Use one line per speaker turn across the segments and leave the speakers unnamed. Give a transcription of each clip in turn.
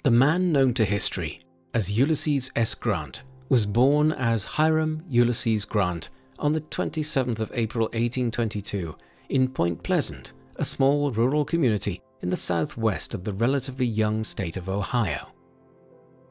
The man known to history as Ulysses S. Grant was born as Hiram Ulysses Grant on the 27th of April 1822 in Point Pleasant, a small rural community in the southwest of the relatively young state of Ohio.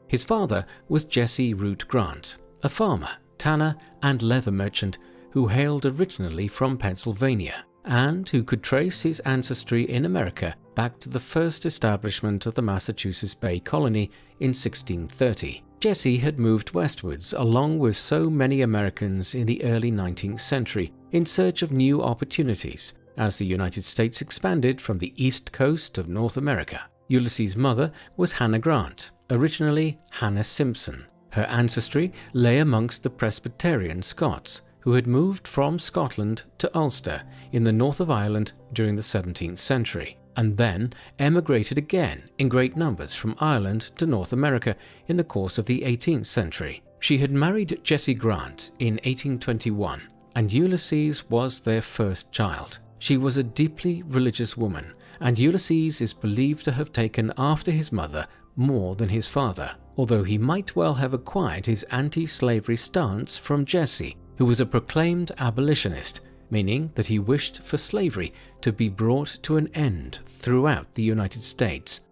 His father was Jesse Root Grant, a farmer, tanner, and leather merchant who hailed originally from Pennsylvania and who could trace his ancestry in America back to the first establishment of the Massachusetts Bay Colony in 1630. Jesse had moved westwards along with so many Americans in the early 19th century in search of new opportunities as the United States expanded from the east coast of North America. Ulysses' mother was Hannah Grant, originally Hannah Simpson. Her ancestry lay amongst the Presbyterian Scots, who had moved from Scotland to Ulster in the north of Ireland during the 17th century, and then emigrated again in great numbers from Ireland to North America in the course of the 18th century. She had married Jesse Grant in 1821, and Ulysses was their first child. She was a deeply religious woman, and Ulysses is believed to have taken after his mother more than his father, although he might well have acquired his anti-slavery stance from Jesse, who was a proclaimed abolitionist, meaning that he wished for slavery to be brought to an end throughout the United States.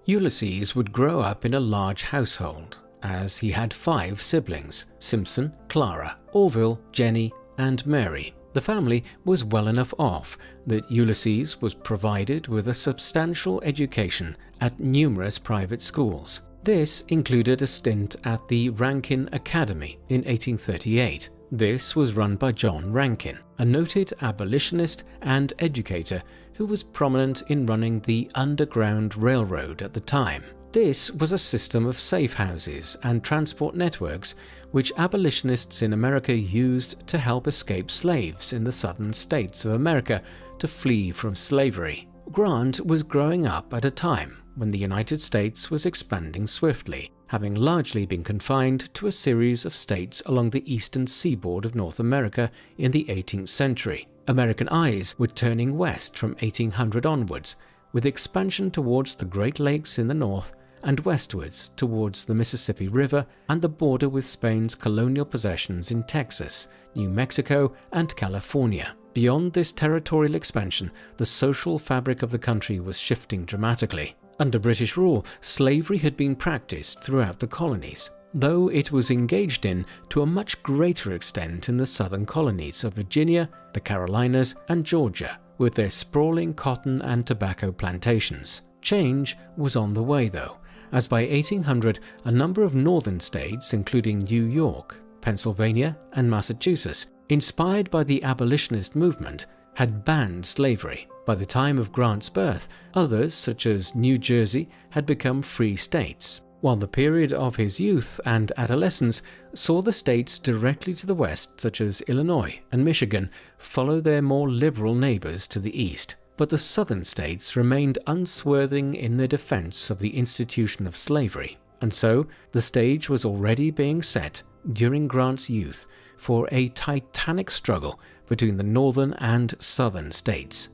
Ulysses would grow up in a large household, as he had 5 siblings: Simpson, Clara, Orville, Jenny, and Mary. The family was well enough off that Ulysses was provided with a substantial education at numerous private schools. This included a stint at the Rankin Academy in 1838. This was run by John Rankin, a noted abolitionist and educator who was prominent in running the Underground Railroad at the time. This was a system of safe houses and transport networks which abolitionists in America used to help escape slaves in the southern states of America to flee from slavery. Grant was growing up at a time when the United States was expanding swiftly, having largely been confined to a series of states along the eastern seaboard of North America in the 18th century. American eyes were turning west from 1800 onwards, with expansion towards the Great Lakes in the north and westwards towards the Mississippi River and the border with Spain's colonial possessions in Texas, New Mexico, and California. Beyond this territorial expansion, the social fabric of the country was shifting dramatically. Under British rule, slavery had been practiced throughout the colonies, though it was engaged in to a much greater extent in the southern colonies of Virginia, the Carolinas, and Georgia, with their sprawling cotton and tobacco plantations. Change was on the way though, as by 1800 a number of northern states, including New York, Pennsylvania, and Massachusetts, inspired by the abolitionist movement, had banned slavery. By the time of Grant's birth, others, such as New Jersey, had become free states, while the period of his youth and adolescence saw the states directly to the west, such as Illinois and Michigan, follow their more liberal neighbors to the east. But the southern states remained unswerving in their defense of the institution of slavery, and so the stage was already being set during Grant's youth for a titanic struggle between the northern and southern states.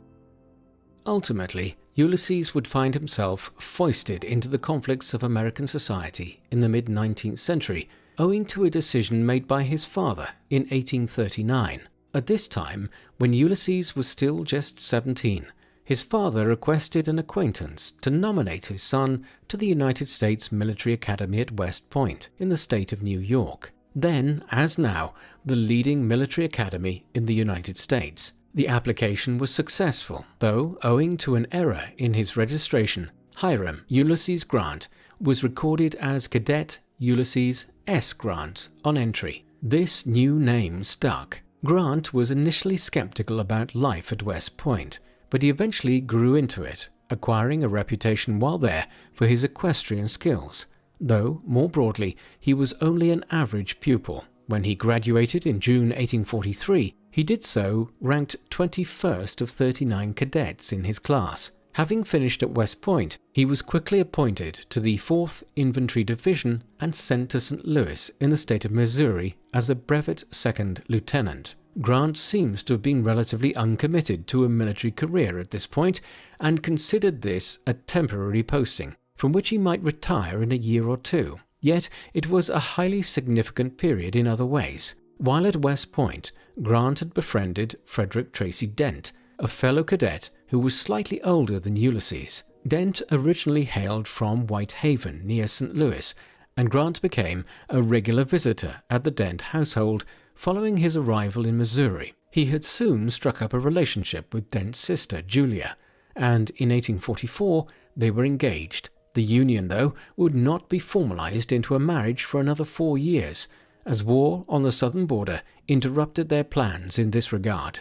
Ultimately, Ulysses would find himself foisted into the conflicts of American society in the mid-19th century, owing to a decision made by his father in 1839. At this time, when Ulysses was still just 17, his father requested an acquaintance to nominate his son to the United States Military Academy at West Point in the state of New York, then, as now, the leading military academy in the United States. The application was successful, though, owing to an error in his registration, Hiram Ulysses Grant was recorded as Cadet Ulysses S. Grant on entry. This new name stuck. Grant was initially skeptical about life at West Point, but he eventually grew into it, acquiring a reputation while there for his equestrian skills. Though, more broadly, he was only an average pupil. When he graduated in June 1843, he did so ranked 21st of 39 cadets in his class. Having finished at West Point, he was quickly appointed to the 4th Infantry Division and sent to St. Louis in the state of Missouri as a brevet second lieutenant. Grant seems to have been relatively uncommitted to a military career at this point and considered this a temporary posting. from which he might retire in a year or two. Yet it was a highly significant period in other ways. While at West Point, Grant had befriended Frederick Tracy Dent, a fellow cadet who was slightly older than Ulysses. Dent originally hailed from Whitehaven near St. Louis, and Grant became a regular visitor at the Dent household following his arrival in Missouri. He had soon struck up a relationship with Dent's sister, Julia, and in 1844 they were engaged. The union, though, would not be formalized into a marriage for another 4 years, as war on the southern border interrupted their plans in this regard.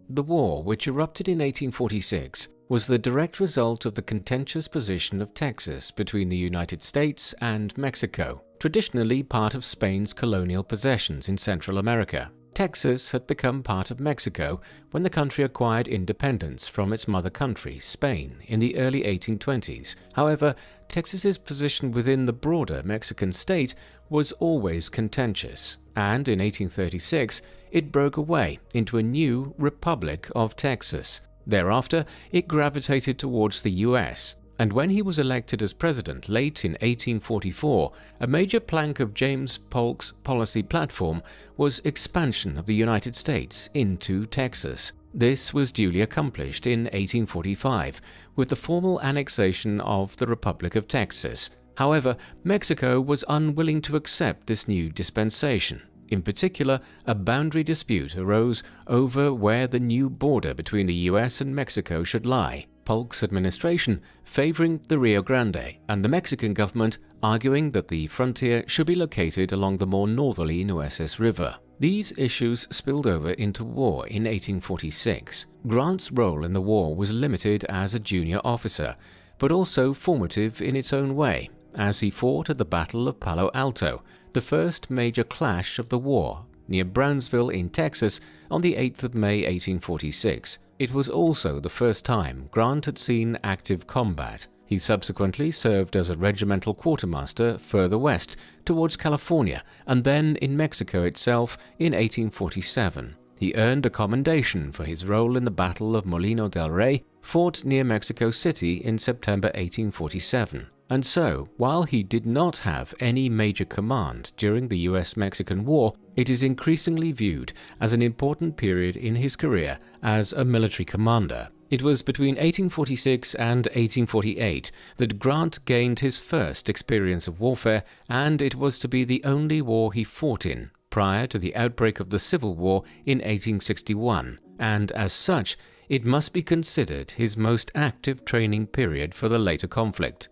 The war, which erupted in 1846, was the direct result of the contentious position of Texas between the United States and Mexico, traditionally part of Spain's colonial possessions in Central America. Texas had become part of Mexico when the country acquired independence from its mother country, Spain, in the early 1820s. However, Texas's position within the broader Mexican state was always contentious, and in 1836 it broke away into a new Republic of Texas. Thereafter, it gravitated towards the US, and when he was elected as president late in 1844, a major plank of James Polk's policy platform was expansion of the United States into Texas. This was duly accomplished in 1845 with the formal annexation of the Republic of Texas. However, Mexico was unwilling to accept this new dispensation. In particular, a boundary dispute arose over where the new border between the US and Mexico should lie, Polk's administration favoring the Rio Grande, and the Mexican government arguing that the frontier should be located along the more northerly Nueces River. These issues spilled over into war in 1846. Grant's role in the war was limited as a junior officer, but also formative in its own way, as he fought at the Battle of Palo Alto, the first major clash of the war, near Brownsville in Texas on the 8th of May 1846. It was also the first time Grant had seen active combat. He subsequently served as a regimental quartermaster further west towards California and then in Mexico itself in 1847. He earned a commendation for his role in the Battle of Molino del Rey, fought near Mexico City in September 1847. And so, while he did not have any major command during the US-Mexican War, it is increasingly viewed as an important period in his career as a military commander. It was between 1846 and 1848 that Grant gained his first experience of warfare, and it was to be the only war he fought in prior to the outbreak of the Civil War in 1861, and as such, it must be considered his most active training period for the later conflict.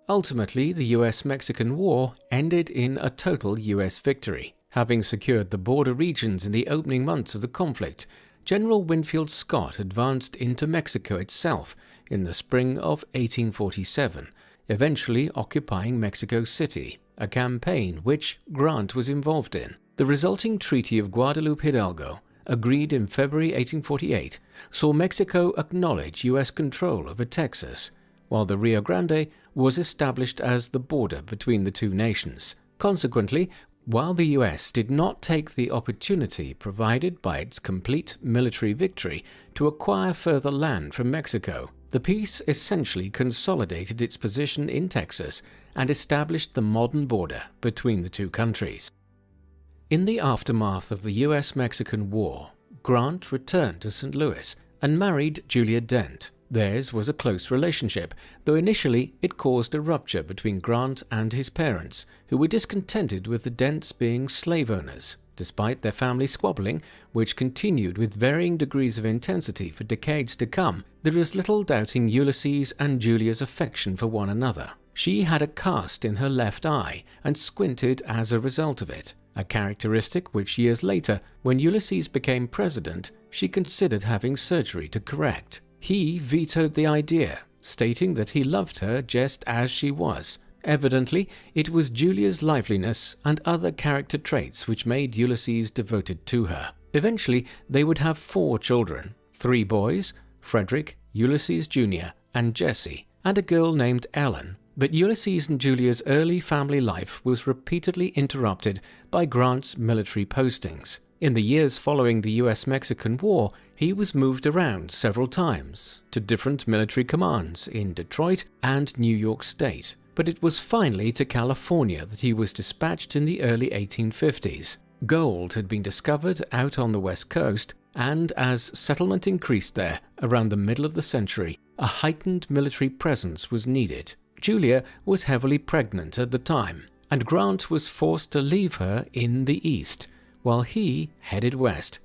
Ultimately, the US-Mexican War ended in a total US victory. Having secured the border regions in the opening months of the conflict, General Winfield Scott advanced into Mexico itself in the spring of 1847, eventually occupying Mexico City, a campaign which Grant was involved in. The resulting Treaty of Guadalupe Hidalgo, agreed in February 1848, saw Mexico acknowledge US control over Texas, while the Rio Grande was established as the border between the two nations. Consequently, while the US did not take the opportunity provided by its complete military victory to acquire further land from Mexico, the peace essentially consolidated its position in Texas and established the modern border between the two countries. In the aftermath of the US-Mexican War, Grant returned to St. Louis and married Julia Dent. Theirs was a close relationship, though initially it caused a rupture between Grant and his parents, who were discontented with the Dents being slave owners. Despite their family squabbling, which continued with varying degrees of intensity for decades to come, there is little doubting Ulysses and Julia's affection for one another. She had a cast in her left eye and squinted as a result of it, a characteristic which years later, when Ulysses became president, she considered having surgery to correct. He vetoed the idea, stating that he loved her just as she was. Evidently, it was Julia's liveliness and other character traits which made Ulysses devoted to her. Eventually, they would have 4 children, 3 boys, Frederick, Ulysses Jr., and Jesse, and a girl named Ellen. But Ulysses and Julia's early family life was repeatedly interrupted by Grant's military postings. In the years following the US-Mexican War, he was moved around several times to different military commands in Detroit and New York State, but it was finally to California that he was dispatched in the early 1850s. Gold had been discovered out on the West Coast, and as settlement increased there around the middle of the century, a heightened military presence was needed. Julia was heavily pregnant at the time, and Grant was forced to leave her in the East, while he headed west.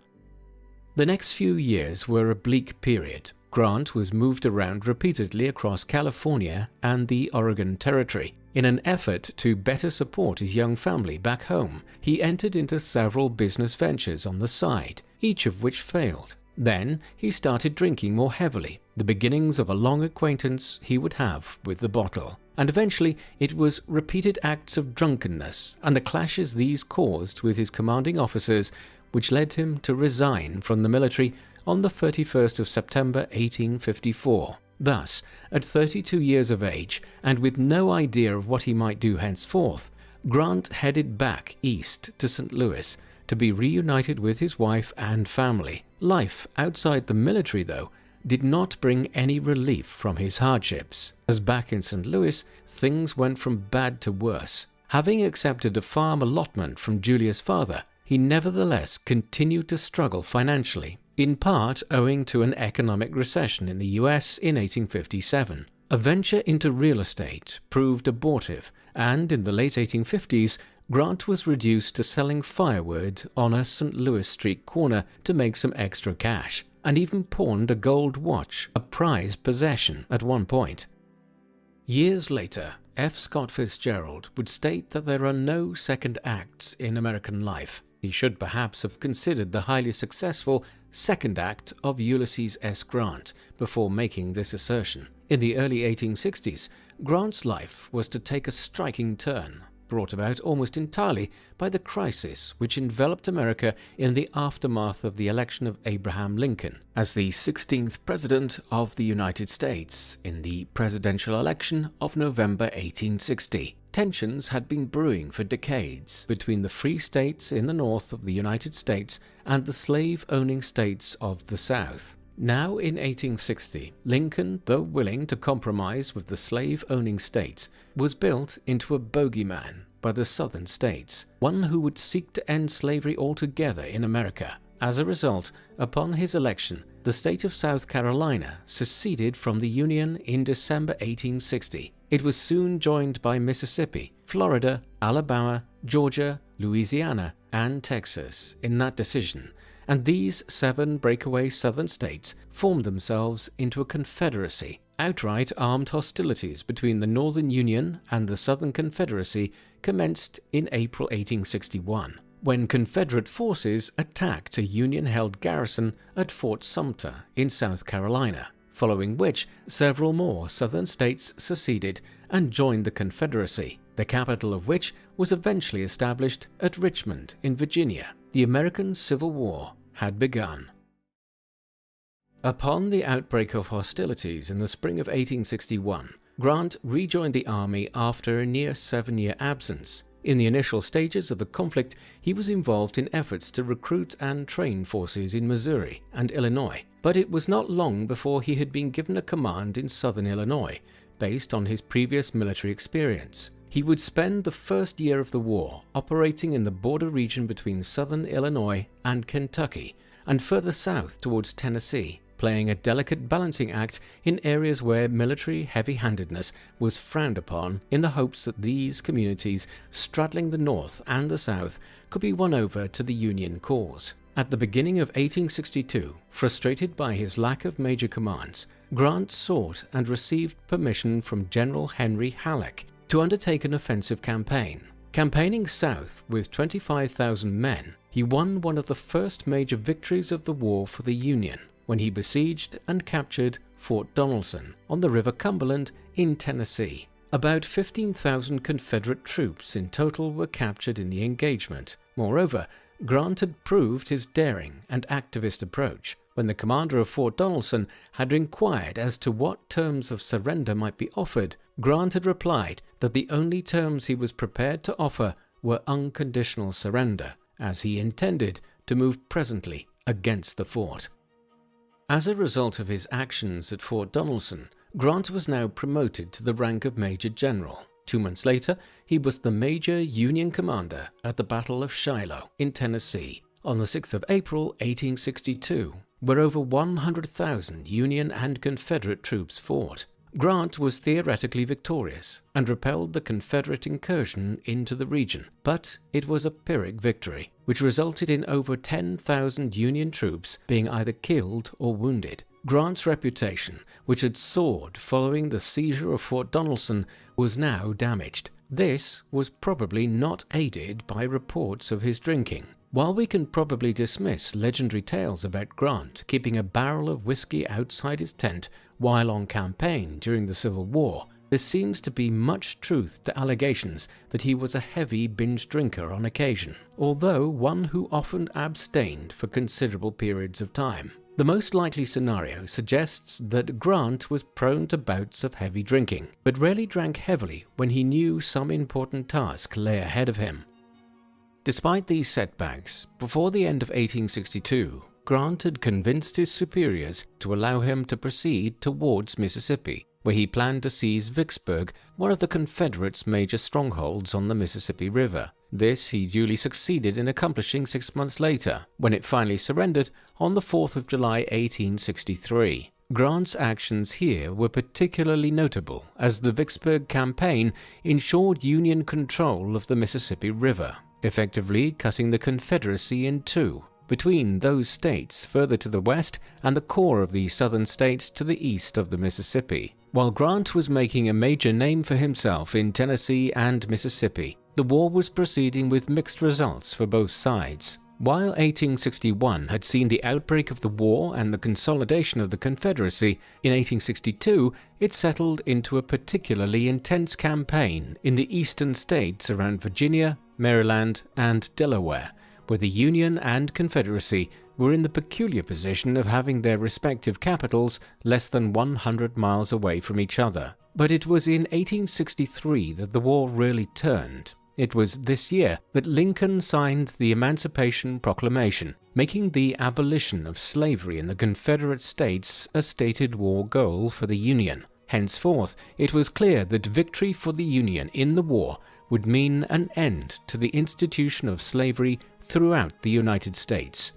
The next few years were a bleak period. Grant was moved around repeatedly across California and the Oregon Territory. In an effort to better support his young family back home, he entered into several business ventures on the side, each of which failed. Then he started drinking more heavily, the beginnings of a long acquaintance he would have with the bottle. And eventually it was repeated acts of drunkenness and the clashes these caused with his commanding officers which led him to resign from the military on the 31st of September 1854. Thus, at 32 years of age, and with no idea of what he might do henceforth, Grant headed back east to St. Louis to be reunited with his wife and family. Life outside the military, though, did not bring any relief from his hardships, as back in St. Louis, things went from bad to worse. Having accepted a farm allotment from Julia's father, he nevertheless continued to struggle financially, in part owing to an economic recession in the US in 1857. A venture into real estate proved abortive, and in the late 1850s, Grant was reduced to selling firewood on a St. Louis street corner to make some extra cash, and even pawned a gold watch, a prized possession at one point. Years later, F. Scott Fitzgerald would state that there are no second acts in American life. He should perhaps have considered the highly successful second act of Ulysses S. Grant before making this assertion. In the early 1860s, Grant's life was to take a striking turn, brought about almost entirely by the crisis which enveloped America in the aftermath of the election of Abraham Lincoln as the 16th President of the United States in the presidential election of November 1860. Tensions had been brewing for decades between the free states in the north of the United States and the slave-owning states of the South. Now in 1860, Lincoln, though willing to compromise with the slave-owning states, was built into a bogeyman by the southern states, one who would seek to end slavery altogether in America. As a result, upon his election, the state of South Carolina seceded from the Union in December 1860. It was soon joined by Mississippi, Florida, Alabama, Georgia, Louisiana, and Texas in that decision, and these 7 breakaway southern states formed themselves into a confederacy. Outright armed hostilities between the Northern Union and the Southern Confederacy commenced in April 1861, when Confederate forces attacked a Union-held garrison at Fort Sumter in South Carolina, following which several more southern states seceded and joined the Confederacy, the capital of which was eventually established at Richmond in Virginia. The American Civil War had begun. Upon the outbreak of hostilities in the spring of 1861, Grant rejoined the army after a near 7-year absence. In the initial stages of the conflict, he was involved in efforts to recruit and train forces in Missouri and Illinois, but it was not long before he had been given a command in southern Illinois, based on his previous military experience. He would spend the first year of the war operating in the border region between southern Illinois and Kentucky, and further south towards Tennessee, playing a delicate balancing act in areas where military heavy-handedness was frowned upon, in the hopes that these communities straddling the north and the south could be won over to the Union cause. At the beginning of 1862, frustrated by his lack of major commands, Grant sought and received permission from General Henry Halleck to undertake an offensive campaign. Campaigning south with 25,000 men, he won one of the first major victories of the war for the Union, when he besieged and captured Fort Donelson on the River Cumberland in Tennessee. About 15,000 Confederate troops in total were captured in the engagement. Moreover, Grant had proved his daring and activist approach. When the commander of Fort Donelson had inquired as to what terms of surrender might be offered, Grant had replied that the only terms he was prepared to offer were unconditional surrender, as he intended to move presently against the fort. As a result of his actions at Fort Donelson, Grant was now promoted to the rank of Major General. 2 months later, he was the major Union commander at the Battle of Shiloh in Tennessee on the 6th of April 1862, where over 100,000 Union and Confederate troops fought. Grant was theoretically victorious and repelled the Confederate incursion into the region, but it was a Pyrrhic victory, which resulted in over 10,000 Union troops being either killed or wounded. Grant's reputation, which had soared following the seizure of Fort Donelson, was now damaged. This was probably not aided by reports of his drinking. While we can probably dismiss legendary tales about Grant keeping a barrel of whiskey outside his tent while on campaign during the Civil War, there seems to be much truth to allegations that he was a heavy binge drinker on occasion, although one who often abstained for considerable periods of time. The most likely scenario suggests that Grant was prone to bouts of heavy drinking, but rarely drank heavily when he knew some important task lay ahead of him. Despite these setbacks, before the end of 1862, Grant had convinced his superiors to allow him to proceed towards Mississippi, where he planned to seize Vicksburg, one of the Confederates' major strongholds on the Mississippi River. This he duly succeeded in accomplishing 6 months later, when it finally surrendered on the 4th of July 1863. Grant's actions here were particularly notable, as the Vicksburg campaign ensured Union control of the Mississippi River, effectively cutting the Confederacy in two, between those states further to the west and the core of the southern states to the east of the Mississippi. While Grant was making a major name for himself in Tennessee and Mississippi, the war was proceeding with mixed results for both sides. While 1861 had seen the outbreak of the war and the consolidation of the Confederacy, in 1862 it settled into a particularly intense campaign in the eastern states around Virginia, Maryland, and Delaware, where the Union and Confederacy were in the peculiar position of having their respective capitals less than 100 miles away from each other. But it was in 1863 that the war really turned. It was this year that Lincoln signed the Emancipation Proclamation, making the abolition of slavery in the Confederate States a stated war goal for the Union. Henceforth, it was clear that victory for the Union in the war would mean an end to the institution of slavery throughout the United States.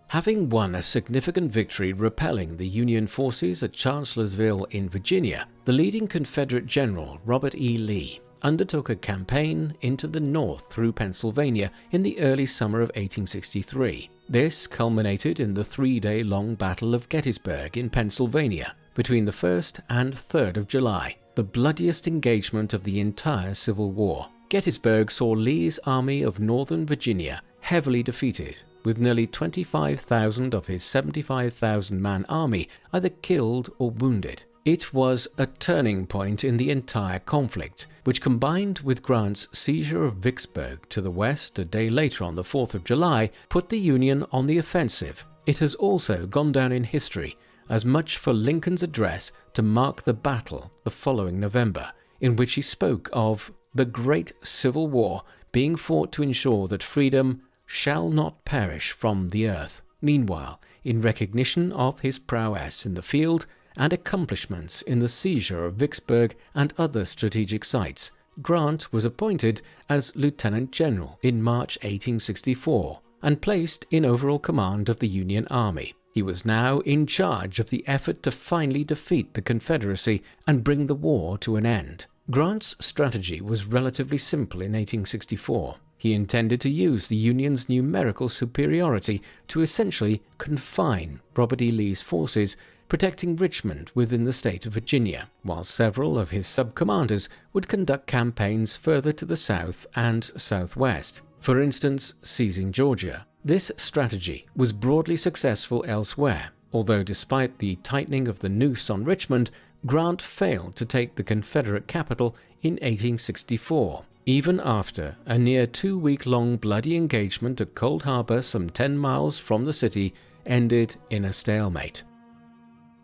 Having won a significant victory repelling the Union forces at Chancellorsville in Virginia, the leading Confederate general Robert E. Lee undertook a campaign into the north through Pennsylvania in the early summer of 1863. This culminated in the 3-day-long Battle of Gettysburg in Pennsylvania between the 1st and 3rd of July, the bloodiest engagement of the entire Civil War. Gettysburg saw Lee's Army of Northern Virginia heavily defeated, with nearly 25,000 of his 75,000-man army either killed or wounded. It was a turning point in the entire conflict, which combined with Grant's seizure of Vicksburg to the west a day later on the 4th of July, put the Union on the offensive. It has also gone down in history as much for Lincoln's address to mark the battle the following November, in which he spoke of the great Civil War being fought to ensure that freedom shall not perish from the earth. Meanwhile, in recognition of his prowess in the field and accomplishments in the seizure of Vicksburg and other strategic sites, Grant was appointed as Lieutenant General in March 1864 and placed in overall command of the Union Army. He was now in charge of the effort to finally defeat the Confederacy and bring the war to an end. Grant's strategy was relatively simple in 1864. He intended to use the Union's numerical superiority to essentially confine Robert E. Lee's forces, protecting Richmond within the state of Virginia, while several of his sub-commanders would conduct campaigns further to the south and southwest, for instance, seizing Georgia. This strategy was broadly successful elsewhere, although despite the tightening of the noose on Richmond, Grant failed to take the Confederate capital in 1864, even after a near 2-week-long bloody engagement at Cold Harbor some 10 miles from the city ended in a stalemate.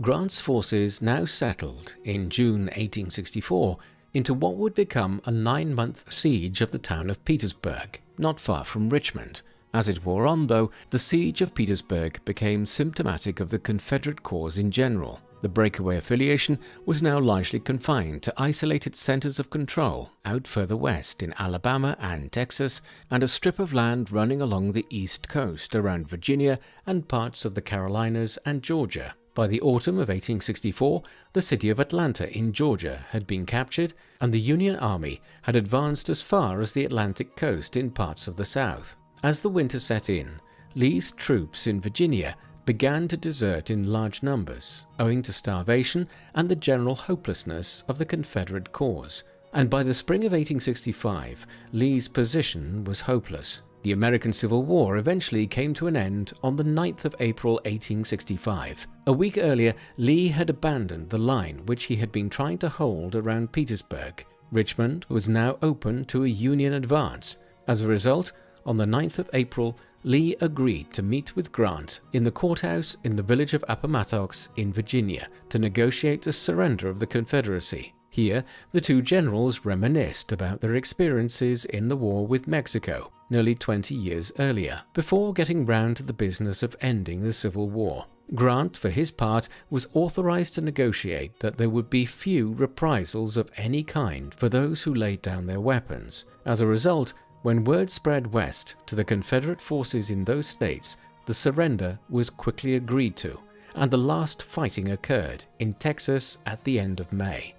Grant's forces now settled in June 1864 into what would become a 9-month siege of the town of Petersburg, not far from Richmond, As it wore on, though, the siege of Petersburg became symptomatic of the Confederate cause in general. The breakaway affiliation was now largely confined to isolated centers of control out further west in Alabama and Texas, and a strip of land running along the east coast around Virginia and parts of the Carolinas and Georgia. By the autumn of 1864, the city of Atlanta in Georgia had been captured, and the Union Army had advanced as far as the Atlantic coast in parts of the South. As the winter set in, Lee's troops in Virginia began to desert in large numbers, owing to starvation and the general hopelessness of the Confederate cause. And by the spring of 1865, Lee's position was hopeless. The American Civil War eventually came to an end on the 9th of April 1865. A week earlier, Lee had abandoned the line which he had been trying to hold around Petersburg. Richmond was now open to a Union advance. As a result, on the 9th of April, Lee agreed to meet with Grant in the courthouse in the village of Appomattox in Virginia to negotiate the surrender of the Confederacy. Here, the two generals reminisced about their experiences in the war with Mexico nearly 20 years earlier, before getting round to the business of ending the Civil War. Grant, for his part, was authorized to negotiate that there would be few reprisals of any kind for those who laid down their weapons. As a result, when word spread west to the Confederate forces in those states, the surrender was quickly agreed to, and the last fighting occurred in Texas at the end of May.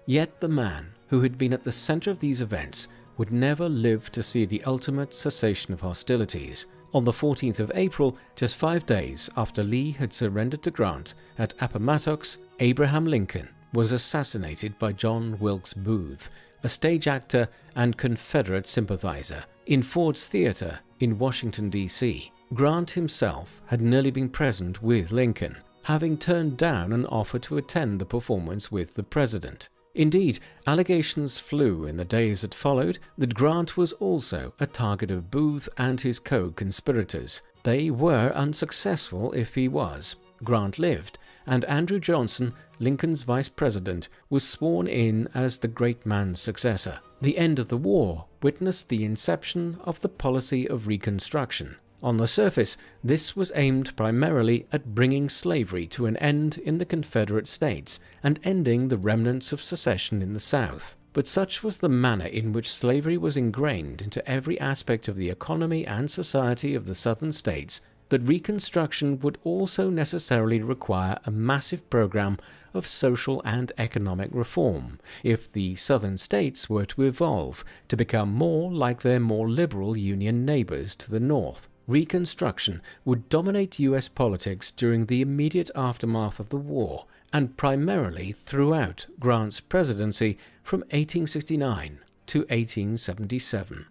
Yet the man who had been at the center of these events would never live to see the ultimate cessation of hostilities. On the 14th of April, just 5 days after Lee had surrendered to Grant at Appomattox, Abraham Lincoln was assassinated by John Wilkes Booth, a stage actor and Confederate sympathizer, in Ford's Theater in Washington, D.C. Grant himself had nearly been present with Lincoln, having turned down an offer to attend the performance with the president. Indeed, allegations flew in the days that followed that Grant was also a target of Booth and his co-conspirators. They were unsuccessful if he was. Grant lived, and Andrew Johnson, Lincoln's vice president, was sworn in as the great man's successor. The end of the war witnessed the inception of the policy of Reconstruction. On the surface, this was aimed primarily at bringing slavery to an end in the Confederate States and ending the remnants of secession in the South. But such was the manner in which slavery was ingrained into every aspect of the economy and society of the Southern states that Reconstruction would also necessarily require a massive program of social and economic reform if the Southern states were to evolve to become more like their more liberal Union neighbors to the north. Reconstruction would dominate U.S. politics during the immediate aftermath of the war, and primarily throughout Grant's presidency from 1869 to 1877.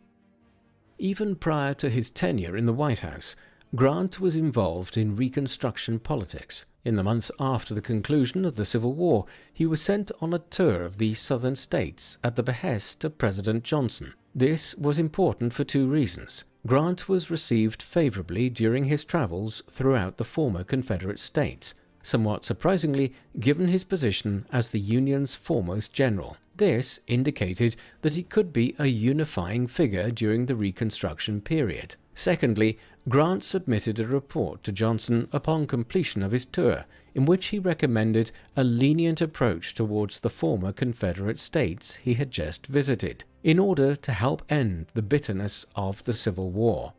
Even prior to his tenure in the White House, Grant was involved in Reconstruction politics. In the months after the conclusion of the Civil War, he was sent on a tour of the southern states at the behest of President Johnson. This was important for two reasons. Grant was received favorably during his travels throughout the former Confederate states, somewhat surprisingly given his position as the Union's foremost general. This indicated that he could be a unifying figure during the Reconstruction period. Secondly, Grant submitted a report to Johnson upon completion of his tour, in which he recommended a lenient approach towards the former Confederate states he had just visited, in order to help end the bitterness of the Civil War.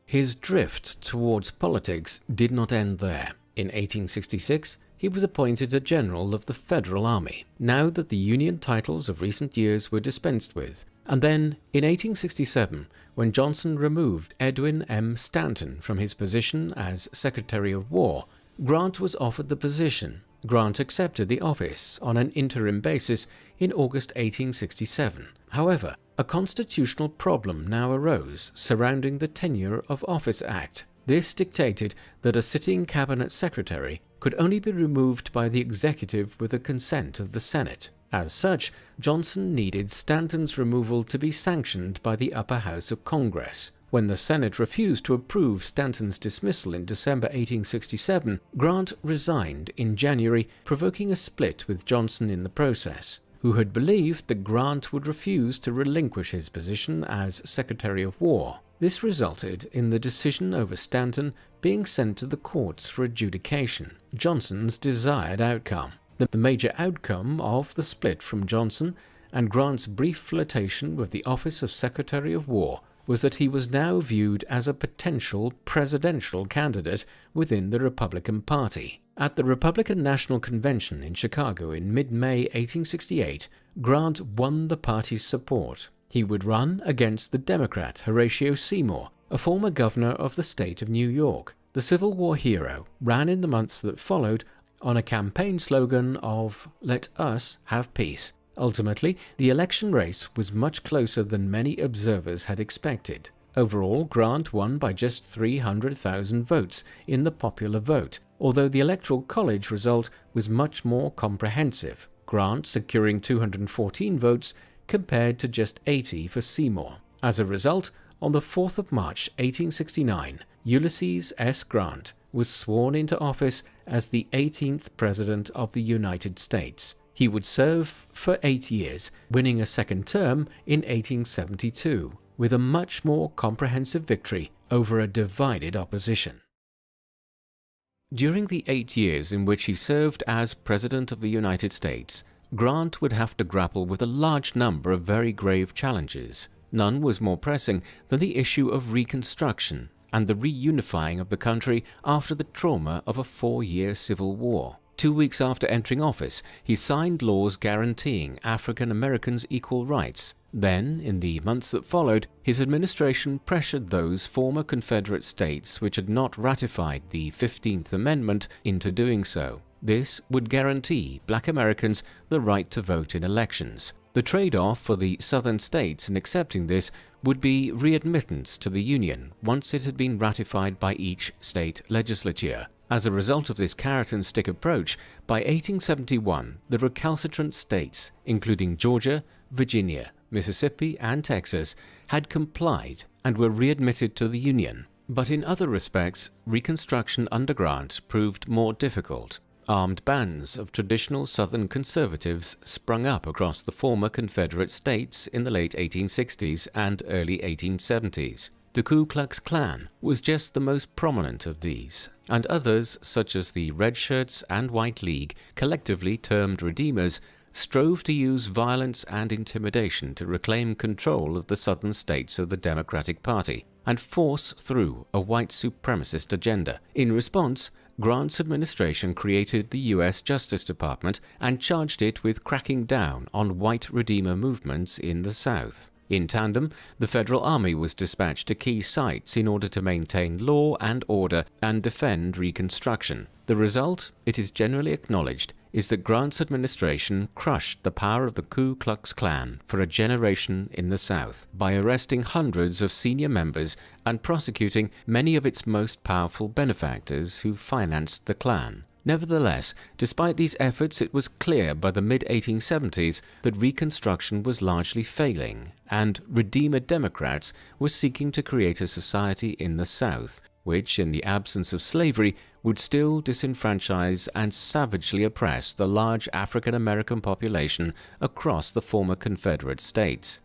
His drift towards politics did not end there. In 1866, he was appointed a general of the Federal Army, now that the Union titles of recent years were dispensed with. And then, in 1867, when Johnson removed Edwin M. Stanton from his position as Secretary of War, Grant was offered the position. Grant accepted the office on an interim basis in August 1867. However, a constitutional problem now arose surrounding the Tenure of Office Act. This dictated that a sitting cabinet secretary could only be removed by the executive with the consent of the Senate. As such, Johnson needed Stanton's removal to be sanctioned by the upper house of Congress. When the Senate refused to approve Stanton's dismissal in December 1867, Grant resigned in January, provoking a split with Johnson in the process, who had believed that Grant would refuse to relinquish his position as Secretary of War. This resulted in the decision over Stanton being sent to the courts for adjudication, Johnson's desired outcome. The major outcome of the split from Johnson and Grant's brief flirtation with the office of Secretary of War was that he was now viewed as a potential presidential candidate within the Republican Party. At the Republican National Convention in Chicago in mid-May 1868, Grant won the party's support. He would run against the Democrat Horatio Seymour, a former governor of the state of New York. The Civil War hero ran in the months that followed on a campaign slogan of "Let us have peace." Ultimately, the election race was much closer than many observers had expected. Overall, Grant won by just 300,000 votes in the popular vote, although the Electoral College result was much more comprehensive, Grant securing 214 votes compared to just 80 for Seymour. As a result, on the 4th of March 1869, Ulysses S. Grant was sworn into office as the 18th President of the United States. He would serve for 8 years, winning a second term in 1872, with a much more comprehensive victory over a divided opposition. During the 8 years in which he served as President of the United States, Grant would have to grapple with a large number of very grave challenges. None was more pressing than the issue of Reconstruction and the reunifying of the country after the trauma of a 4-year civil war. 2 weeks after entering office, he signed laws guaranteeing African Americans equal rights. Then, in the months that followed, his administration pressured those former Confederate states which had not ratified the 15th Amendment into doing so. This would guarantee Black Americans the right to vote in elections. The trade-off for the Southern states in accepting this would be readmittance to the Union once it had been ratified by each state legislature. As a result of this carrot-and-stick approach, by 1871, the recalcitrant states, including Georgia, Virginia, Mississippi, and Texas, had complied and were readmitted to the Union. But in other respects, Reconstruction under Grant proved more difficult. Armed bands of traditional Southern conservatives sprung up across the former Confederate states in the late 1860s and early 1870s. The Ku Klux Klan was just the most prominent of these, and others, such as the Red Shirts and White League, collectively termed Redeemers, strove to use violence and intimidation to reclaim control of the southern states of the Democratic Party and force through a white supremacist agenda. In response, Grant's administration created the U.S. Justice Department and charged it with cracking down on white Redeemer movements in the South. In tandem, the Federal Army was dispatched to key sites in order to maintain law and order and defend Reconstruction. The result, it is generally acknowledged, is that Grant's administration crushed the power of the Ku Klux Klan for a generation in the South by arresting hundreds of senior members and prosecuting many of its most powerful benefactors who financed the Klan. Nevertheless, despite these efforts, it was clear by the mid-1870s that Reconstruction was largely failing, and Redeemer Democrats were seeking to create a society in the South, which, in the absence of slavery, would still disenfranchise and savagely oppress the large African American population across the former Confederate states.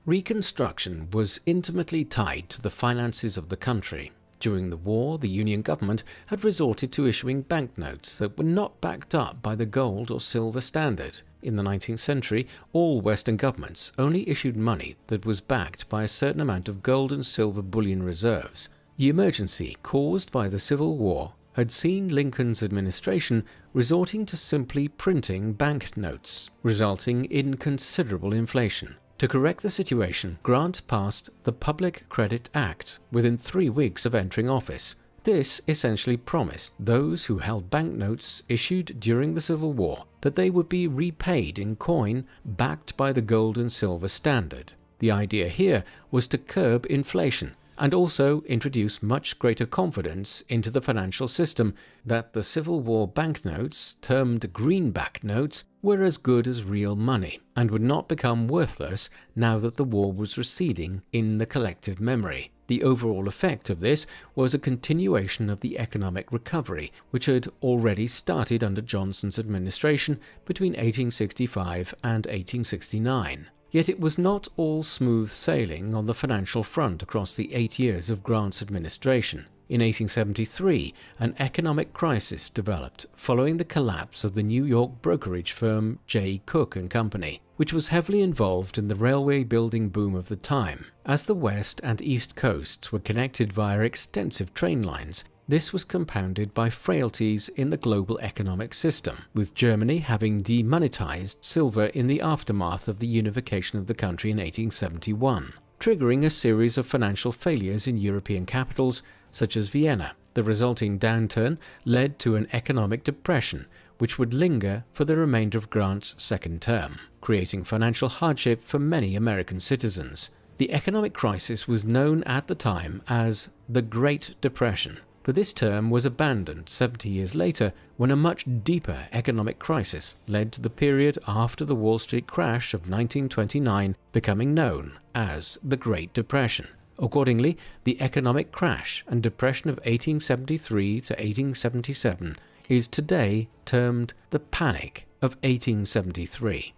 Reconstruction was intimately tied to the finances of the country. During the war, the Union government had resorted to issuing banknotes that were not backed up by the gold or silver standard. In the 19th century, all Western governments only issued money that was backed by a certain amount of gold and silver bullion reserves. The emergency caused by the Civil War had seen Lincoln's administration resorting to simply printing banknotes, resulting in considerable inflation. To correct the situation, Grant passed the Public Credit Act within 3 weeks of entering office. This essentially promised those who held banknotes issued during the Civil War that they would be repaid in coin backed by the gold and silver standard. The idea here was to curb inflation and also introduce much greater confidence into the financial system that the Civil War banknotes, termed greenback notes, were as good as real money and would not become worthless now that the war was receding in the collective memory. The overall effect of this was a continuation of the economic recovery, which had already started under Johnson's administration between 1865 and 1869. Yet it was not all smooth sailing on the financial front across the 8 years of Grant's administration. In 1873, an economic crisis developed following the collapse of the New York brokerage firm J. Cook and Company, which was heavily involved in the railway building boom of the time. As the west and east coasts were connected via extensive train lines, this was compounded by frailties in the global economic system, with Germany having demonetized silver in the aftermath of the unification of the country in 1871, triggering a series of financial failures in European capitals such as Vienna. The resulting downturn led to an economic depression, which would linger for the remainder of Grant's second term, creating financial hardship for many American citizens. The economic crisis was known at the time as the Great Depression, but this term was abandoned 70 years later when a much deeper economic crisis led to the period after the Wall Street crash of 1929 becoming known as the Great Depression. Accordingly, the economic crash and depression of 1873 to 1877 is today termed the Panic of 1873.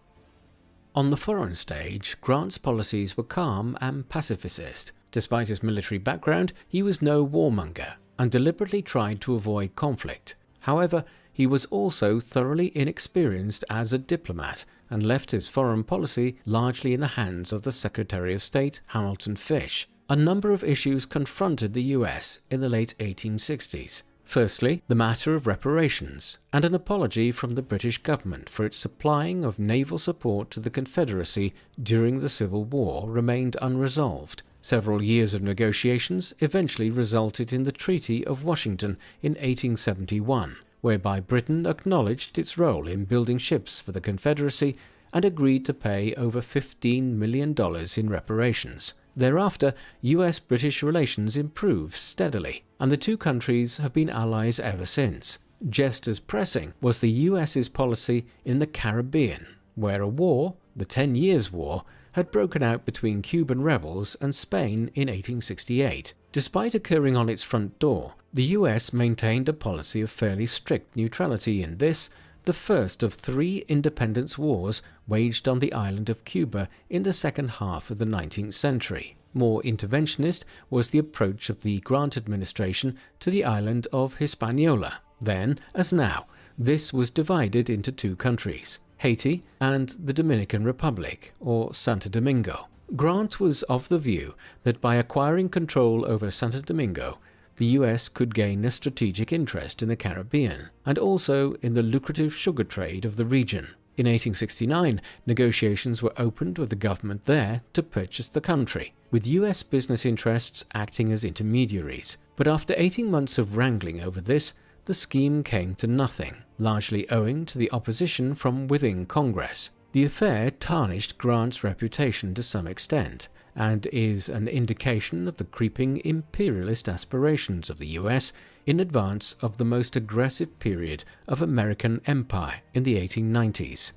On the foreign stage, Grant's policies were calm and pacifist. Despite his military background, he was no warmonger and deliberately tried to avoid conflict. However, he was also thoroughly inexperienced as a diplomat and left his foreign policy largely in the hands of the Secretary of State, Hamilton Fish. A number of issues confronted the US in the late 1860s. Firstly, the matter of reparations, and an apology from the British government for its supplying of naval support to the Confederacy during the Civil War remained unresolved. Several years of negotiations eventually resulted in the Treaty of Washington in 1871, whereby Britain acknowledged its role in building ships for the Confederacy and agreed to pay over $15 million in reparations. Thereafter, US-British relations improved steadily, and the two countries have been allies ever since. Just as pressing was the US's policy in the Caribbean, where a war, the 10 Years' War, had broken out between Cuban rebels and Spain in 1868. Despite occurring on its front door, the US maintained a policy of fairly strict neutrality in this, the first of 3 independence wars waged on the island of Cuba in the second half of the 19th century. More interventionist was the approach of the Grant administration to the island of Hispaniola. Then, as now, this was divided into 2 countries, Haiti and the Dominican Republic, or Santo Domingo. Grant was of the view that by acquiring control over Santo Domingo, the US could gain a strategic interest in the Caribbean, and also in the lucrative sugar trade of the region. In 1869, negotiations were opened with the government there to purchase the country, with US business interests acting as intermediaries. But after 18 months of wrangling over this, the scheme came to nothing, largely owing to the opposition from within Congress. The affair tarnished Grant's reputation to some extent, and is an indication of the creeping imperialist aspirations of the US in advance of the most aggressive period of American empire in the 1890s.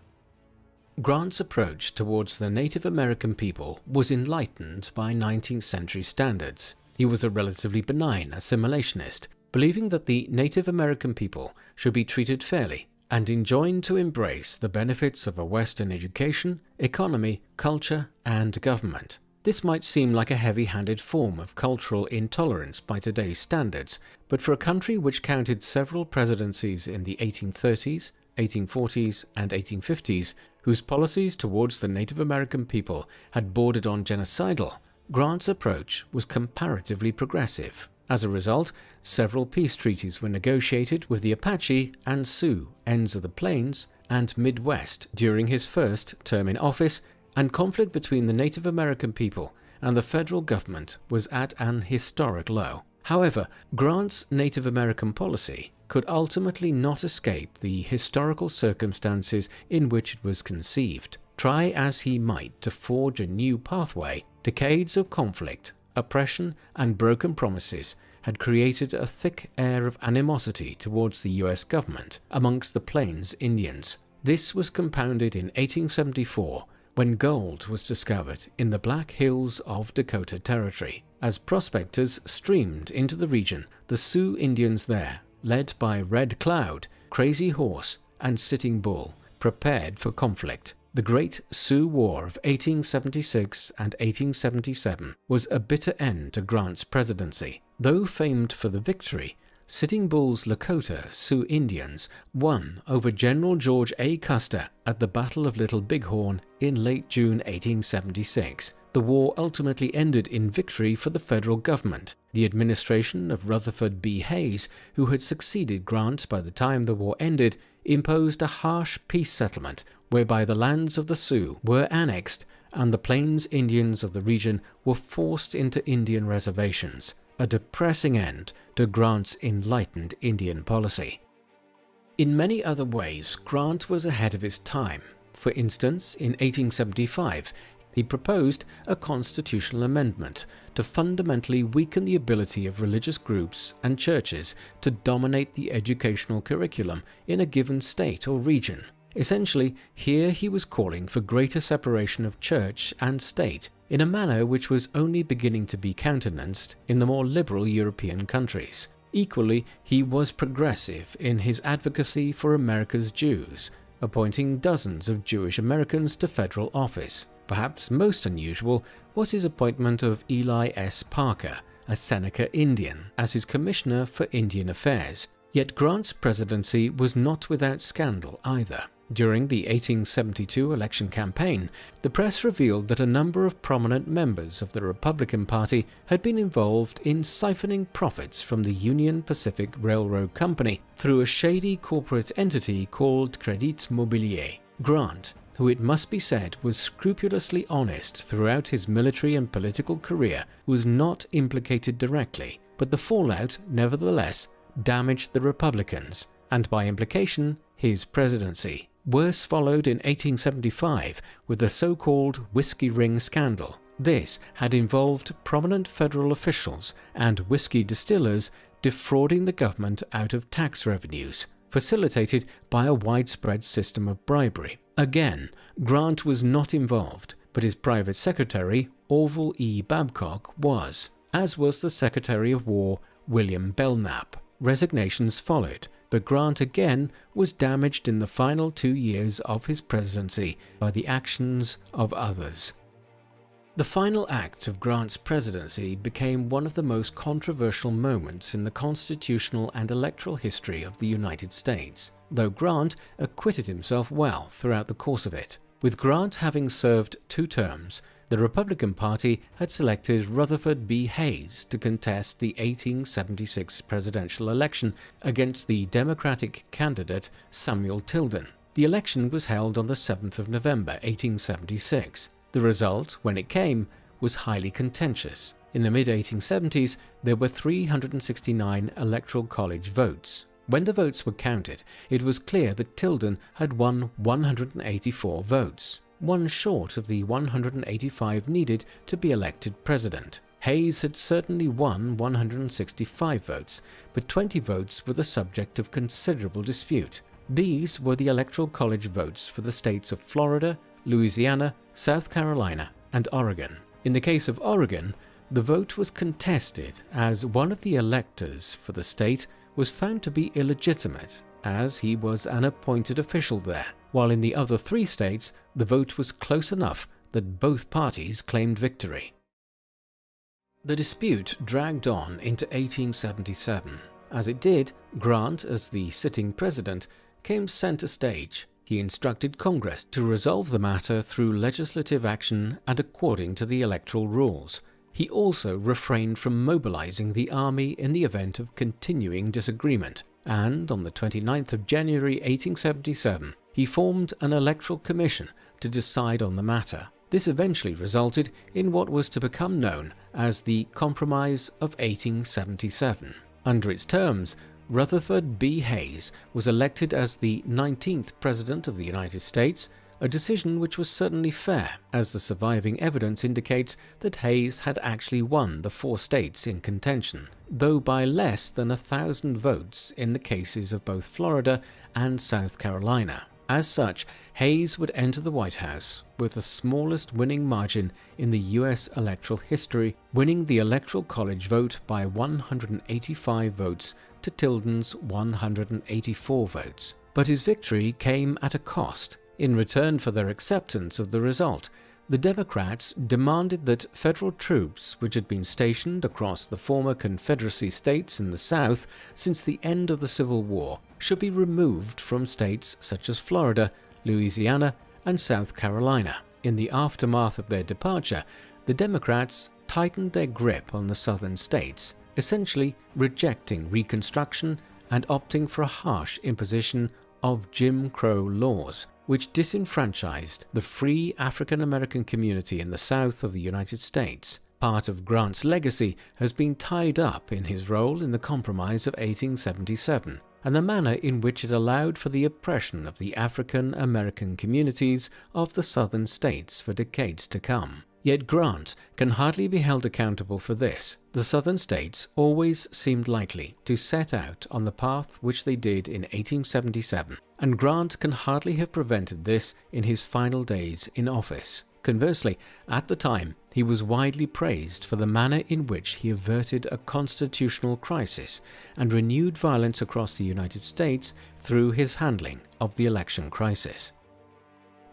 Grant's approach towards the Native American people was enlightened by 19th century standards. He was a relatively benign assimilationist, believing that the Native American people should be treated fairly and enjoined to embrace the benefits of a Western education, economy, culture, and government. This might seem like a heavy-handed form of cultural intolerance by today's standards, but for a country which counted several presidencies in the 1830s, 1840s, and 1850s, whose policies towards the Native American people had bordered on genocidal, Grant's approach was comparatively progressive. As a result, several peace treaties were negotiated with the Apache and Sioux ends of the Plains and Midwest during his first term in office, and conflict between the Native American people and the federal government was at an historic low. However, Grant's Native American policy could ultimately not escape the historical circumstances in which it was conceived. Try as he might to forge a new pathway, decades of conflict, oppression, and broken promises had created a thick air of animosity towards the US government amongst the Plains Indians. This was compounded in 1874 when gold was discovered in the Black Hills of Dakota Territory. As prospectors streamed into the region, the Sioux Indians there, led by Red Cloud, Crazy Horse, and Sitting Bull, prepared for conflict. The Great Sioux War of 1876 and 1877 was a bitter end to Grant's presidency. Though famed for the victory, Sitting Bull's Lakota Sioux Indians won over General George A. Custer at the Battle of Little Bighorn in late June 1876. The war ultimately ended in victory for the federal government. The administration of Rutherford B. Hayes, who had succeeded Grant by the time the war ended, imposed a harsh peace settlement whereby the lands of the Sioux were annexed and the Plains Indians of the region were forced into Indian reservations, a depressing end to Grant's enlightened Indian policy. In many other ways, Grant was ahead of his time. For instance, in 1875, he proposed a constitutional amendment to fundamentally weaken the ability of religious groups and churches to dominate the educational curriculum in a given state or region. Essentially, here he was calling for greater separation of church and state in a manner which was only beginning to be countenanced in the more liberal European countries. Equally, he was progressive in his advocacy for America's Jews, appointing dozens of Jewish Americans to federal office. Perhaps most unusual was his appointment of Eli S. Parker, a Seneca Indian, as his Commissioner for Indian Affairs. Yet Grant's presidency was not without scandal either. During the 1872 election campaign, the press revealed that a number of prominent members of the Republican Party had been involved in siphoning profits from the Union Pacific Railroad Company through a shady corporate entity called Crédit Mobilier. Grant, who it must be said was scrupulously honest throughout his military and political career, was not implicated directly, but the fallout, nevertheless, damaged the Republicans, and by implication, his presidency. Worse followed in 1875 with the so-called whiskey ring scandal. This had involved prominent federal officials and whiskey distillers defrauding the government out of tax revenues, facilitated by a widespread system of bribery. Again, Grant was not involved, but his private secretary, Orville E. Babcock, was, as was the Secretary of War, William Belknap. Resignations followed, but Grant again was damaged in the final 2 years of his presidency by the actions of others. The final act of Grant's presidency became one of the most controversial moments in the constitutional and electoral history of the United States, though Grant acquitted himself well throughout the course of it. With Grant having served 2 terms, the Republican Party had selected Rutherford B. Hayes to contest the 1876 presidential election against the Democratic candidate Samuel Tilden. The election was held on the 7th of November 1876. The result, when it came, was highly contentious. In the mid-1870s, there were 369 electoral college votes. When the votes were counted, it was clear that Tilden had won 184 votes, one short of the 185 needed to be elected president. Hayes had certainly won 165 votes, but 20 votes were the subject of considerable dispute. These were the electoral college votes for the states of Florida, Louisiana, South Carolina, and Oregon. In the case of Oregon, the vote was contested as one of the electors for the state was found to be illegitimate, as he was an appointed official there, while in the other 3 states the vote was close enough that both parties claimed victory. The dispute dragged on into 1877. As it did, Grant, as the sitting president, came center stage. He instructed Congress to resolve the matter through legislative action and according to the electoral rules. He also refrained from mobilizing the army in the event of continuing disagreement, and on the 29th of January 1877, he formed an electoral commission to decide on the matter. This eventually resulted in what was to become known as the Compromise of 1877. Under its terms, Rutherford B. Hayes was elected as the 19th President of the United States, a decision which was certainly fair, as the surviving evidence indicates that Hayes had actually won the 4 states in contention, though by less than 1,000 votes in the cases of both Florida and South Carolina. As such, Hayes would enter the White House with the smallest winning margin in the U.S. electoral history, winning the Electoral College vote by 185 votes to Tilden's 184 votes. But his victory came at a cost. In return for their acceptance of the result, the Democrats demanded that federal troops, which had been stationed across the former Confederacy states in the South since the end of the Civil War, should be removed from states such as Florida, Louisiana, and South Carolina. In the aftermath of their departure, the Democrats tightened their grip on the southern states, essentially rejecting Reconstruction and opting for a harsh imposition of Jim Crow laws, which disenfranchised the free African American community in the South of the United States. Part of Grant's legacy has been tied up in his role in the Compromise of 1877 and the manner in which it allowed for the oppression of the African American communities of the southern states for decades to come. Yet Grant can hardly be held accountable for this. The southern states always seemed likely to set out on the path which they did in 1877, and Grant can hardly have prevented this in his final days in office. Conversely, at the time, he was widely praised for the manner in which he averted a constitutional crisis and renewed violence across the United States through his handling of the election crisis.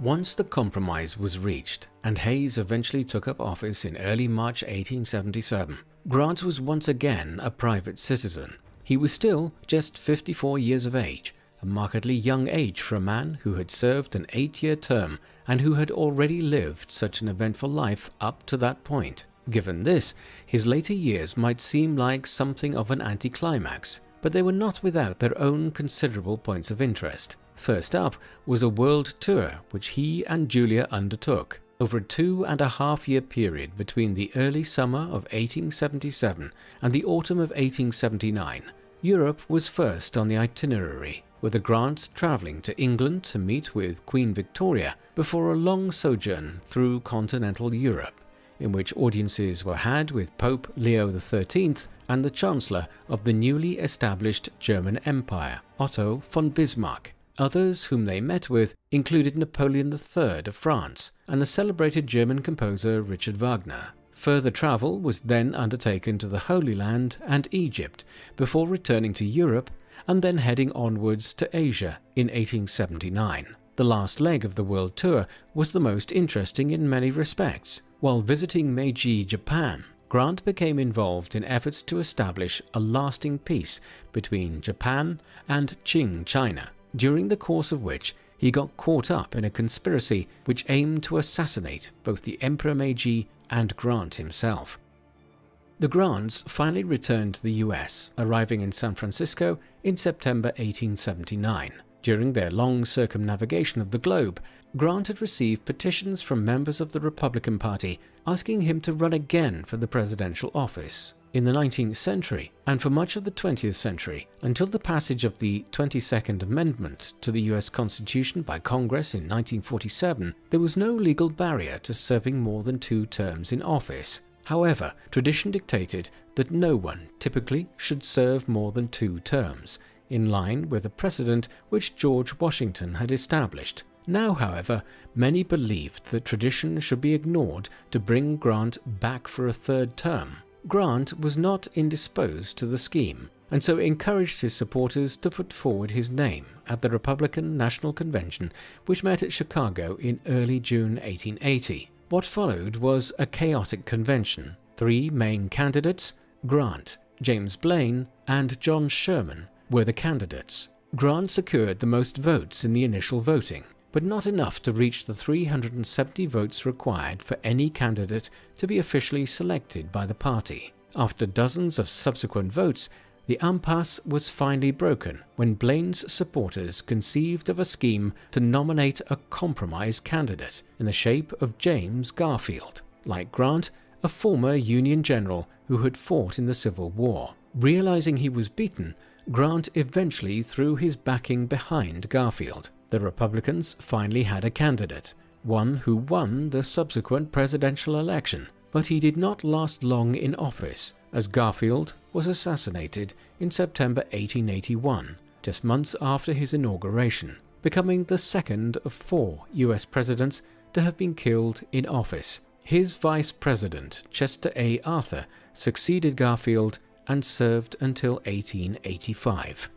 Once the compromise was reached and Hayes eventually took up office in early March 1877, Grant was once again a private citizen. He was still just 54 years of age, a markedly young age for a man who had served an 8-year term and who had already lived such an eventful life up to that point. Given this, his later years might seem like something of an anticlimax, but they were not without their own considerable points of interest. First up was a world tour which he and Julia undertook. Over a 2.5-year period between the early summer of 1877 and the autumn of 1879, Europe was first on the itinerary, with the Grants travelling to England to meet with Queen Victoria before a long sojourn through continental Europe, in which audiences were had with Pope Leo XIII and the Chancellor of the newly established German Empire, Otto von Bismarck. Others whom they met with included Napoleon III of France and the celebrated German composer Richard Wagner. Further travel was then undertaken to the Holy Land and Egypt before returning to Europe and then heading onwards to Asia in 1879. The last leg of the world tour was the most interesting in many respects. While visiting Meiji, Japan, Grant became involved in efforts to establish a lasting peace between Japan and Qing China, during the course of which he got caught up in a conspiracy which aimed to assassinate both the Emperor Meiji and Grant himself. The Grants finally returned to the US, arriving in San Francisco in September 1879. During their long circumnavigation of the globe, Grant had received petitions from members of the Republican Party asking him to run again for the presidential office. In the 19th century, and for much of the 20th century, until the passage of the 22nd Amendment to the US Constitution by Congress in 1947, there was no legal barrier to serving more than 2 terms in office. However, tradition dictated that no one typically should serve more than 2 terms, in line with a precedent which George Washington had established. Now, however, many believed that tradition should be ignored to bring Grant back for a 3rd term. Grant was not indisposed to the scheme, and so encouraged his supporters to put forward his name at the Republican National Convention, which met at Chicago in early June 1880. What followed was a chaotic convention. 3 main candidates, Grant, James Blaine, and John Sherman, were the candidates. Grant secured the most votes in the initial voting, but not enough to reach the 370 votes required for any candidate to be officially selected by the party. After dozens of subsequent votes, the impasse was finally broken when Blaine's supporters conceived of a scheme to nominate a compromise candidate in the shape of James Garfield, like Grant, a former Union general who had fought in the Civil War. Realizing he was beaten, Grant eventually threw his backing behind Garfield. The Republicans finally had a candidate, one who won the subsequent presidential election, but he did not last long in office, as Garfield was assassinated in September 1881, just months after his inauguration, becoming the second of 4 US presidents to have been killed in office. His vice president, Chester A. Arthur, succeeded Garfield and served until 1885.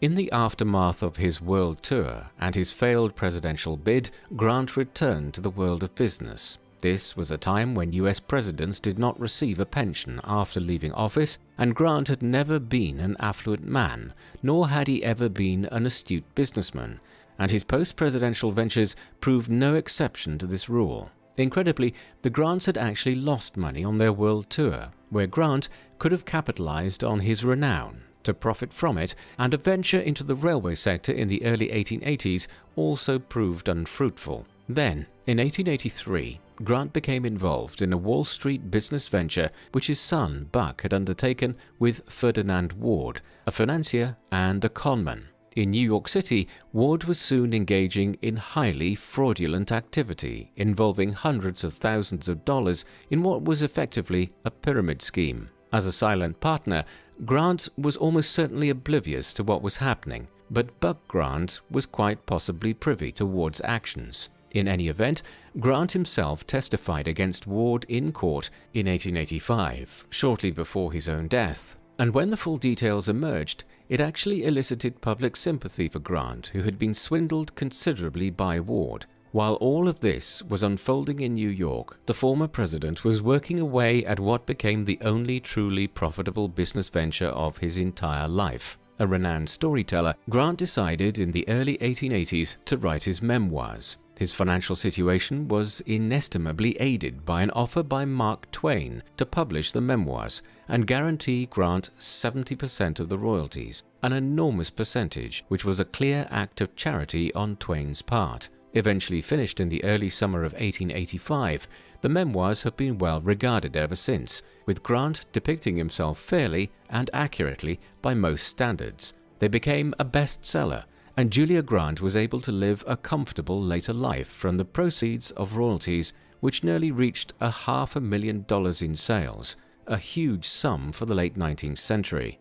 In the aftermath of his world tour and his failed presidential bid, Grant returned to the world of business. This was a time when US presidents did not receive a pension after leaving office, and Grant had never been an affluent man, nor had he ever been an astute businessman, and his post-presidential ventures proved no exception to this rule. Incredibly, the Grants had actually lost money on their world tour, where Grant could have capitalized on his renown to profit from it, and a venture into the railway sector in the early 1880s also proved unfruitful. Then, in 1883, Grant became involved in a Wall Street business venture which his son Buck had undertaken with Ferdinand Ward, a financier and a conman. In New York City, Ward was soon engaging in highly fraudulent activity involving hundreds of thousands of dollars in what was effectively a pyramid scheme. As a silent partner, Grant was almost certainly oblivious to what was happening, but Buck Grant was quite possibly privy to Ward's actions. In any event, Grant himself testified against Ward in court in 1885, shortly before his own death, and when the full details emerged, it actually elicited public sympathy for Grant, who had been swindled considerably by Ward. While all of this was unfolding in New York, the former president was working away at what became the only truly profitable business venture of his entire life. A renowned storyteller, Grant decided in the early 1880s to write his memoirs. His financial situation was inestimably aided by an offer by Mark Twain to publish the memoirs and guarantee Grant 70% of the royalties, an enormous percentage which was a clear act of charity on Twain's part. Eventually finished in the early summer of 1885, the memoirs have been well regarded ever since, with Grant depicting himself fairly and accurately by most standards. They became a bestseller, and Julia Grant was able to live a comfortable later life from the proceeds of royalties, which nearly reached $500,000 in sales, a huge sum for the late 19th century.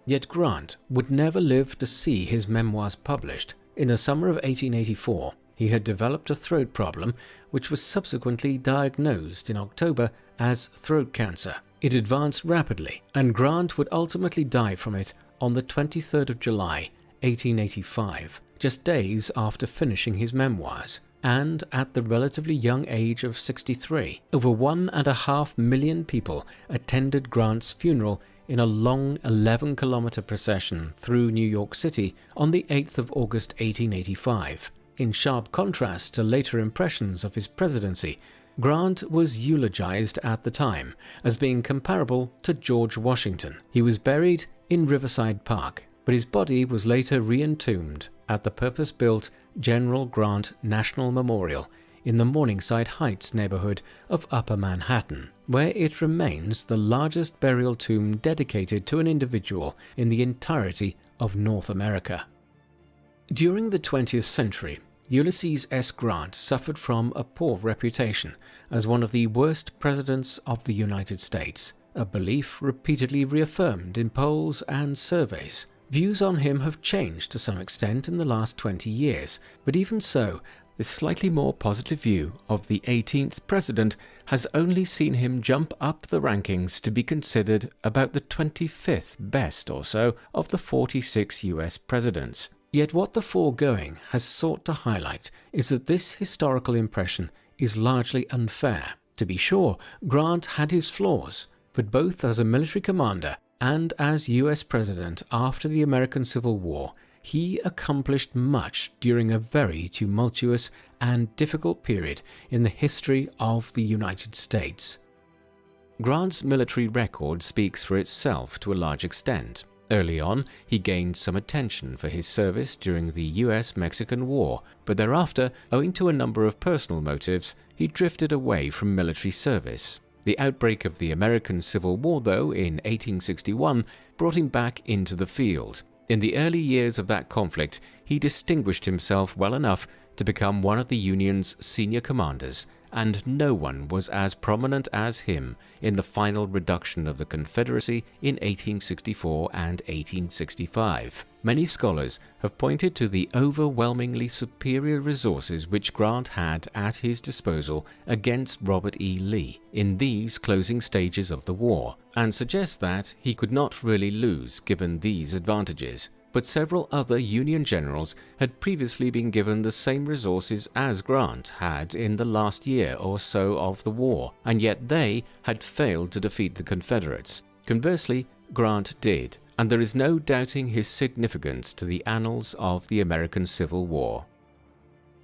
Yet Grant would never live to see his memoirs published. In the summer of 1884, he had developed a throat problem, which was subsequently diagnosed in October as throat cancer. It advanced rapidly, and Grant would ultimately die from it on the 23rd of July, 1885, just days after finishing his memoirs, and at the relatively young age of 63. Over 1.5 million people attended Grant's funeral in a long 11-kilometer procession through New York City on the 8th of August 1885. In sharp contrast to later impressions of his presidency, Grant was eulogized at the time as being comparable to George Washington. He was buried in Riverside Park, but his body was later re-entombed at the purpose-built General Grant National Memorial in the Morningside Heights neighborhood of Upper Manhattan, where it remains the largest burial tomb dedicated to an individual in the entirety of North America. During the 20th century, Ulysses S. Grant suffered from a poor reputation as one of the worst presidents of the United States, a belief repeatedly reaffirmed in polls and surveys. Views on him have changed to some extent in the last 20 years, but even so, this slightly more positive view of the 18th president has only seen him jump up the rankings to be considered about the 25th best or so of the 46 US presidents. Yet what the foregoing has sought to highlight is that this historical impression is largely unfair. To be sure, Grant had his flaws, but both as a military commander and as US president after the American Civil War, he accomplished much during a very tumultuous and difficult period in the history of the United States. Grant's military record speaks for itself to a large extent. Early on, he gained some attention for his service during the US-Mexican War, but thereafter, owing to a number of personal motives, he drifted away from military service. The outbreak of the American Civil War, though, in 1861, brought him back into the field. In the early years of that conflict, he distinguished himself well enough to become one of the Union's senior commanders, and no one was as prominent as him in the final reduction of the Confederacy in 1864 and 1865. Many scholars have pointed to the overwhelmingly superior resources which Grant had at his disposal against Robert E. Lee in these closing stages of the war, and suggest that he could not really lose given these advantages. but several other Union generals had previously been given the same resources as Grant had in the last year or so of the war, and yet they had failed to defeat the Confederates. Conversely, Grant did, and there is no doubting his significance to the annals of the American Civil War.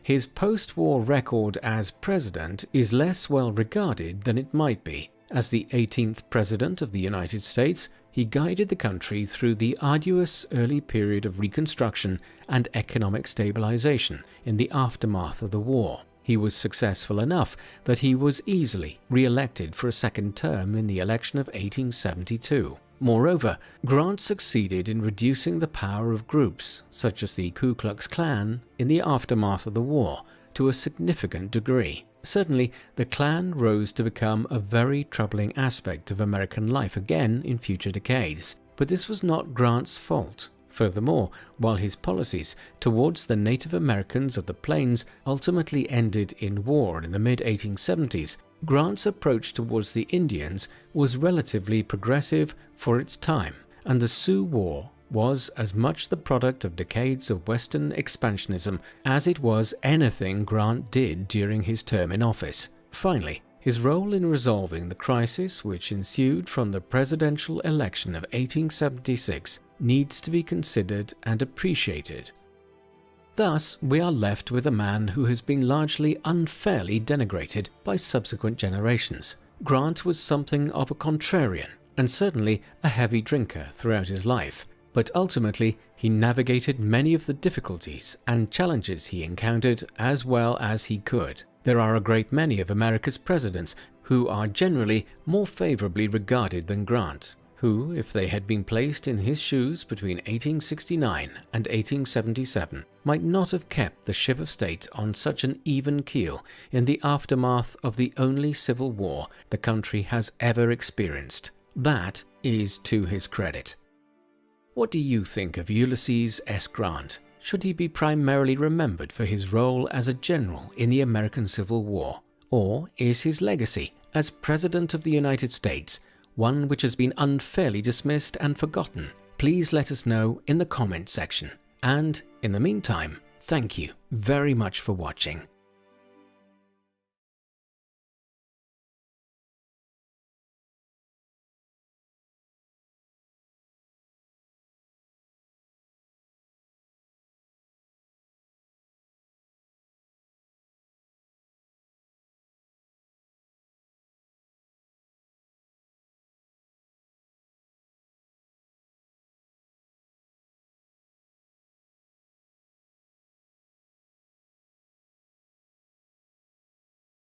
His post-war record as president is less well regarded than it might be. As the 18th President of the United States, he guided the country through the arduous early period of Reconstruction and economic stabilization in the aftermath of the war. He was successful enough that he was easily re-elected for a second term in the election of 1872. Moreover, Grant succeeded in reducing the power of groups, such as the Ku Klux Klan, in the aftermath of the war to a significant degree. Certainly, the Klan rose to become a very troubling aspect of American life again in future decades, but this was not Grant's fault. Furthermore, while his policies towards the Native Americans of the Plains ultimately ended in war in the mid-1870s, Grant's approach towards the Indians was relatively progressive for its time, and the Sioux War was as much the product of decades of Western expansionism as it was anything Grant did during his term in office. Finally, his role in resolving the crisis which ensued from the presidential election of 1876 needs to be considered and appreciated. Thus, we are left with a man who has been largely unfairly denigrated by subsequent generations. Grant was something of a contrarian, and certainly a heavy drinker throughout his life, but ultimately he navigated many of the difficulties and challenges he encountered as well as he could. There are a great many of America's presidents who are generally more favorably regarded than Grant, who, if they had been placed in his shoes between 1869 and 1877, might not have kept the ship of state on such an even keel in the aftermath of the only civil war the country has ever experienced. That is to his credit. What do you think of Ulysses S. Grant? Should he be primarily remembered for his role as a general in the American Civil War? Or is his legacy as President of the United States one which has been unfairly dismissed and forgotten? Please let us know in the comment section. And in the meantime, thank you very much for watching.